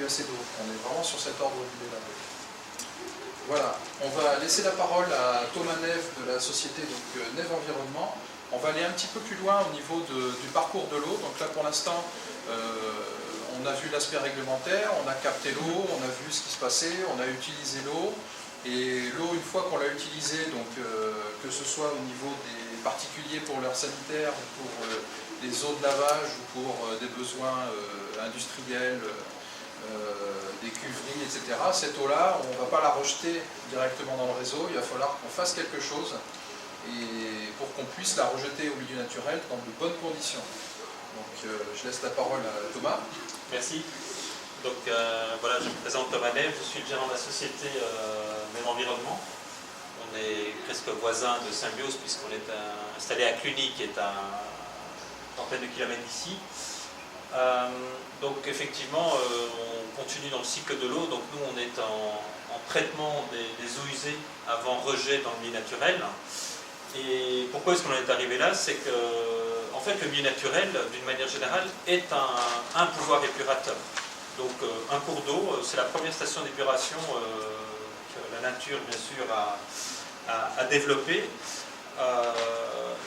assez d'eau. On est vraiment sur cet ordre d'idée-là. Voilà, on va laisser la parole à Thomas Neve de la société Neve Environnement. On va aller un petit peu plus loin au niveau du parcours de l'eau. Donc là, pour l'instant, on a vu l'aspect réglementaire, on a capté l'eau, on a vu ce qui se passait, on a utilisé l'eau. Et l'eau, une fois qu'on l'a utilisée, donc, que ce soit au niveau des particuliers pour leur sanitaire, ou pour les eaux de lavage, ou pour des besoins industriels, des cuveries, etc., cette eau-là, on ne va pas la rejeter directement dans le réseau, il va falloir qu'on fasse quelque chose et pour qu'on puisse la rejeter au milieu naturel dans de bonnes conditions. Donc je laisse la parole à Thomas. Merci. Donc voilà, je me présente Thomas Neve, je suis le gérant de la société Neve Environnement. On est presque voisin de Symbiose puisqu'on est installé à Cluny qui est à une trentaine de kilomètres d'ici. Donc effectivement, on continue dans le cycle de l'eau. Donc nous, on est en traitement des eaux usées avant rejet dans le milieu naturel. Et pourquoi est-ce qu'on en est arrivé là? C'est que, en fait, le milieu naturel, d'une manière générale, est un pouvoir épurateur. Donc un cours d'eau, c'est la première station d'épuration que la nature, bien sûr, a développée.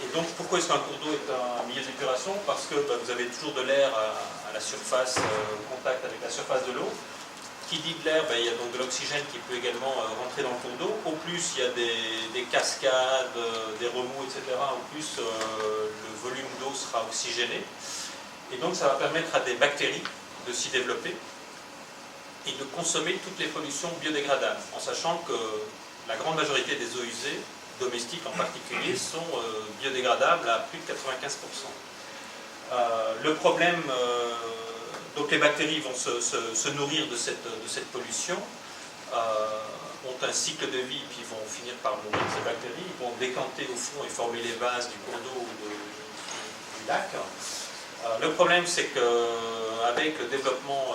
Et donc pourquoi est-ce qu'un cours d'eau est un milieu d'épuration? Parce que vous avez toujours de l'air à la surface, au contact avec la surface de l'eau. Qui dit de l'air, il y a donc de l'oxygène qui peut également rentrer dans le cours d'eau. Au plus, il y a des cascades, des remous, etc. Au plus, le volume d'eau sera oxygéné. Et donc ça va permettre à des bactéries de s'y développer et de consommer toutes les pollutions biodégradables, en sachant que la grande majorité des eaux usées, domestiques en particulier, sont biodégradables à plus de 95%. Le problème, donc les bactéries vont se nourrir de cette pollution, ont un cycle de vie, puis vont finir par mourir ces bactéries, ils vont décanter au fond et former les vases du cours d'eau ou du lac. Le problème, c'est qu'avec le développement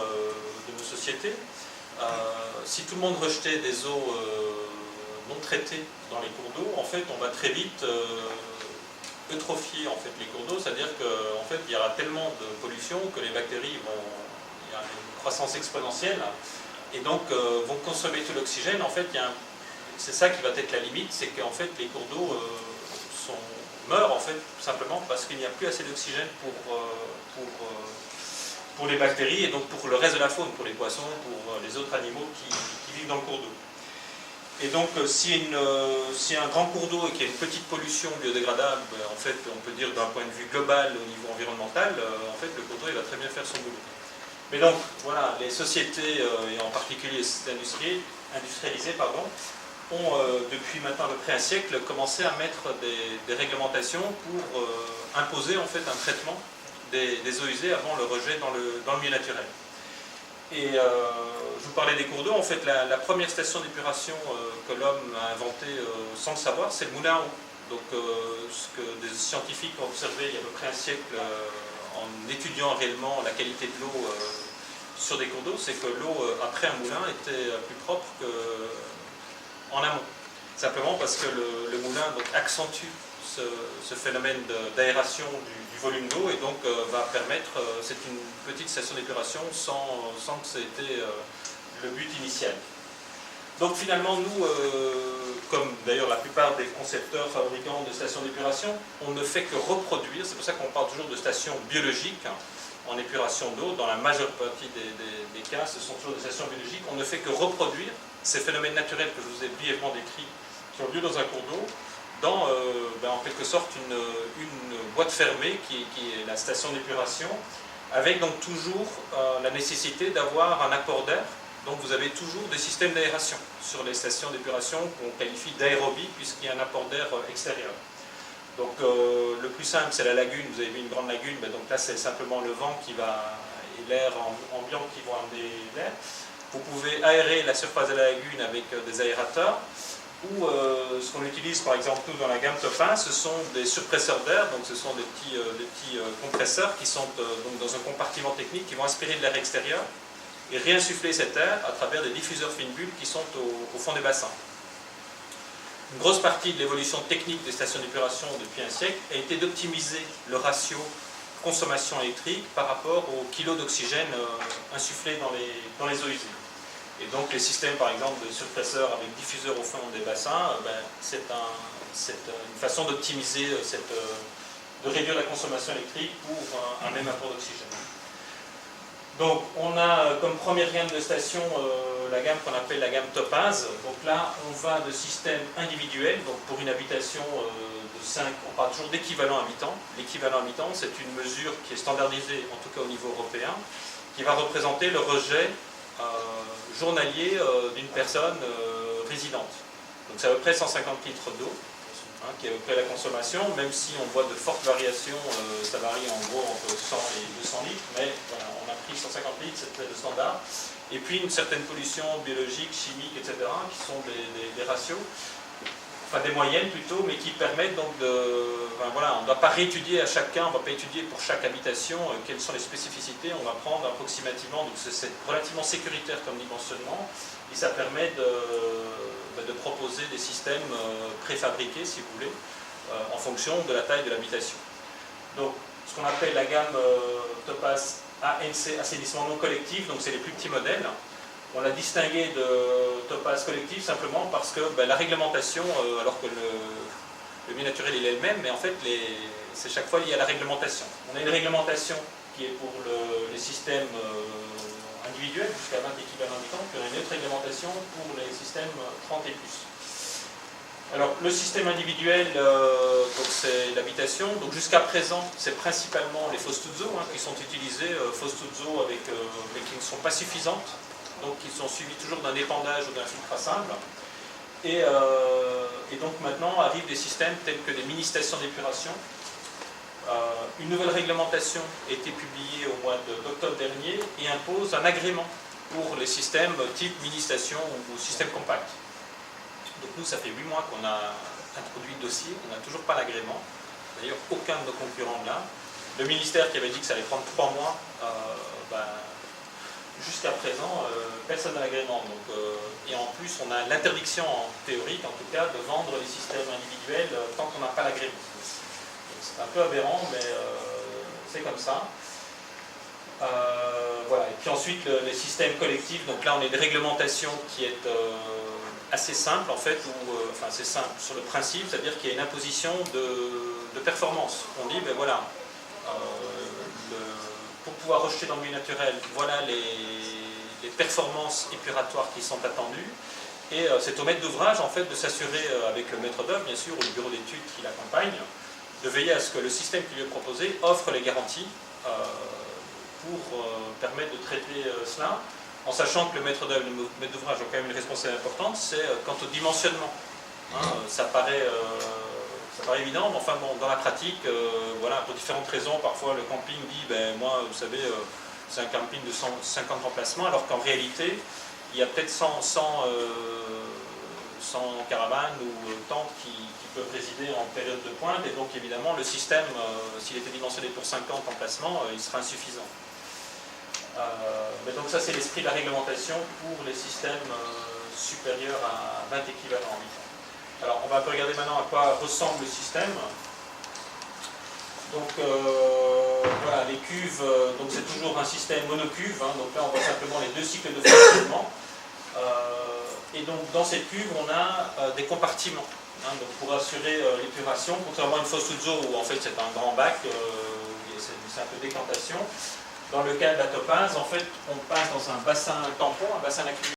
de nos sociétés, si tout le monde rejetait des eaux non traitées dans les cours d'eau, en fait, on va très vite eutrophier en fait, les cours d'eau, c'est-à-dire qu'en fait, il y aura tellement de pollution que les bactéries il y a une croissance exponentielle et donc vont consommer tout l'oxygène. En fait, c'est ça qui va être la limite, c'est qu'en fait, les cours d'eau meurent en fait, tout simplement parce qu'il n'y a plus assez d'oxygène pour les bactéries et donc pour le reste de la faune, pour les poissons, pour les autres animaux qui vivent dans le cours d'eau. Et donc, si un grand cours d'eau et qu'il y a une petite pollution biodégradable, en fait, on peut dire d'un point de vue global au niveau environnemental, en fait, le cours d'eau il va très bien faire son boulot. Mais donc, voilà, les sociétés, et en particulier les sociétés industrialisées, ont, depuis maintenant à peu près un siècle, commencé à mettre des réglementations pour imposer en fait un traitement des eaux usées avant le rejet dans le milieu naturel. Et je vous parlais des cours d'eau, en fait la première station d'épuration que l'homme a inventée sans le savoir, c'est le moulin à eau. Donc ce que des scientifiques ont observé il y a à peu près un siècle en étudiant réellement la qualité de l'eau sur des cours d'eau, c'est que l'eau après un moulin était plus propre qu'en amont. Simplement parce que le moulin donc, accentue ce phénomène d'aération du volume d'eau et donc va permettre, c'est une petite station d'épuration sans que c'était le but initial. Donc finalement nous, comme d'ailleurs la plupart des concepteurs, fabricants de stations d'épuration, on ne fait que reproduire, c'est pour ça qu'on parle toujours de stations biologiques en épuration d'eau, dans la majeure partie des cas ce sont toujours des stations biologiques, on ne fait que reproduire ces phénomènes naturels que je vous ai brièvement décrits qui ont lieu dans un cours d'eau, dans en quelque sorte une boîte fermée qui est la station d'épuration, avec donc toujours la nécessité d'avoir un apport d'air. Donc vous avez toujours des systèmes d'aération sur les stations d'épuration qu'on qualifie d'aérobie puisqu'il y a un apport d'air extérieur. Donc le plus simple c'est la lagune, vous avez vu une grande lagune, donc là c'est simplement le vent et l'air ambiant qui vont amener l'air. Vous pouvez aérer la surface de la lagune avec des aérateurs. Ou ce qu'on utilise par exemple nous dans la gamme Top 1, ce sont des surpresseurs d'air, donc ce sont des petits compresseurs qui sont donc dans un compartiment technique qui vont aspirer de l'air extérieur et réinsuffler cet air à travers des diffuseurs fines bulles qui sont au fond des bassins. Une grosse partie de l'évolution technique des stations d'épuration depuis un siècle a été d'optimiser le ratio consommation électrique par rapport au kilo d'oxygène insufflé dans les eaux usées. Et donc les systèmes par exemple de surpresseurs avec diffuseurs au fond des bassins, c'est une façon d'optimiser, de réduire la consommation électrique pour un même apport d'oxygène. Donc on a comme première gamme de stations la gamme qu'on appelle la gamme Topaz. Donc là on va de systèmes individuels, donc pour une habitation de 5, on parle toujours d'équivalent habitant. L'équivalent habitant c'est une mesure qui est standardisée, en tout cas au niveau européen, qui va représenter le rejet journalier d'une personne résidente. Donc c'est à peu près 150 litres d'eau, qui est à peu près la consommation, même si on voit de fortes variations, ça varie en gros entre 100 et 200 litres, mais voilà, on a pris 150 litres, c'est le standard. Et puis une certaine pollution biologique, chimique, etc., qui sont des ratios, enfin des moyennes plutôt, mais qui permettent donc de... voilà, on ne doit pas réétudier à chacun, on ne va pas étudier pour chaque habitation quelles sont les spécificités, on va prendre approximativement, donc c'est relativement sécuritaire comme dimensionnement, et ça permet de proposer des systèmes préfabriqués, si vous voulez, en fonction de la taille de l'habitation. Donc, ce qu'on appelle la gamme Topaz ANC, assainissement non collectif, donc c'est les plus petits modèles. On l'a distingué de Topaz collectif simplement parce que la réglementation, alors que le milieu naturel il est le même, mais en fait c'est chaque fois lié à la réglementation. On a une réglementation qui est pour les systèmes individuels jusqu'à 20 équivalents habitants, puis on a une autre réglementation pour les systèmes 30 et plus. Alors le système individuel, c'est l'habitation, donc jusqu'à présent c'est principalement les fosses toutes eaux qui sont utilisées, fosses toutes eaux mais qui ne sont pas suffisantes, donc qui sont suivies toujours d'un épandage ou d'un filtre à sable. Et donc maintenant arrivent des systèmes tels que des mini-stations d'épuration. Une nouvelle réglementation a été publiée au mois d'octobre dernier et impose un agrément pour les systèmes type mini-station ou système compact. Donc nous, ça fait 8 mois qu'on a introduit le dossier, on n'a toujours pas l'agrément. D'ailleurs, aucun de nos concurrents là. Le ministère qui avait dit que ça allait prendre 3 mois, jusqu'à présent, personne n'a l'agrément. Et en plus, on a l'interdiction théorique, en tout cas, de vendre les systèmes individuels tant qu'on n'a pas l'agrément. C'est un peu aberrant, mais c'est comme ça. Voilà. Et puis ensuite, les systèmes collectifs. Donc là, on a une réglementation qui est assez simple, en fait, enfin c'est simple sur le principe, c'est-à-dire qu'il y a une imposition de performance. On dit, voilà, pour pouvoir rejeter dans le milieu naturel, voilà les performances épuratoires qui sont attendues. Et c'est au maître d'ouvrage, en fait, de s'assurer, avec le maître d'œuvre, bien sûr, ou le bureau d'études qui l'accompagne, de veiller à ce que le système qui lui est proposé offre les garanties pour permettre de traiter cela, en sachant que le maître d'œuvre et le maître d'ouvrage ont quand même une responsabilité importante, c'est quant au dimensionnement. Ça paraît évident, mais enfin bon, dans la pratique, voilà, pour différentes raisons, parfois le camping dit, moi, vous savez, c'est un camping de 150 emplacements, alors qu'en réalité, il y a peut-être 100 caravanes ou tentes qui peuvent résider en période de pointe, et donc évidemment le système, s'il était dimensionné pour 50 emplacements, il sera insuffisant. Mais donc ça c'est l'esprit de la réglementation pour les systèmes supérieurs à 20 équivalents habitants. Alors on va un peu regarder maintenant à quoi ressemble le système. Donc voilà, les cuves, donc c'est toujours un système monocuve, donc là on voit simplement les 2 cycles de fonctionnement. Et donc dans cette cuve on a des compartiments, donc pour assurer l'épuration, contrairement à une fosse toute eau où en fait c'est un grand bac, c'est un peu décantation. Dans le cas de la Topaz, en fait on passe dans un bassin tampon, un bassin d'accumulation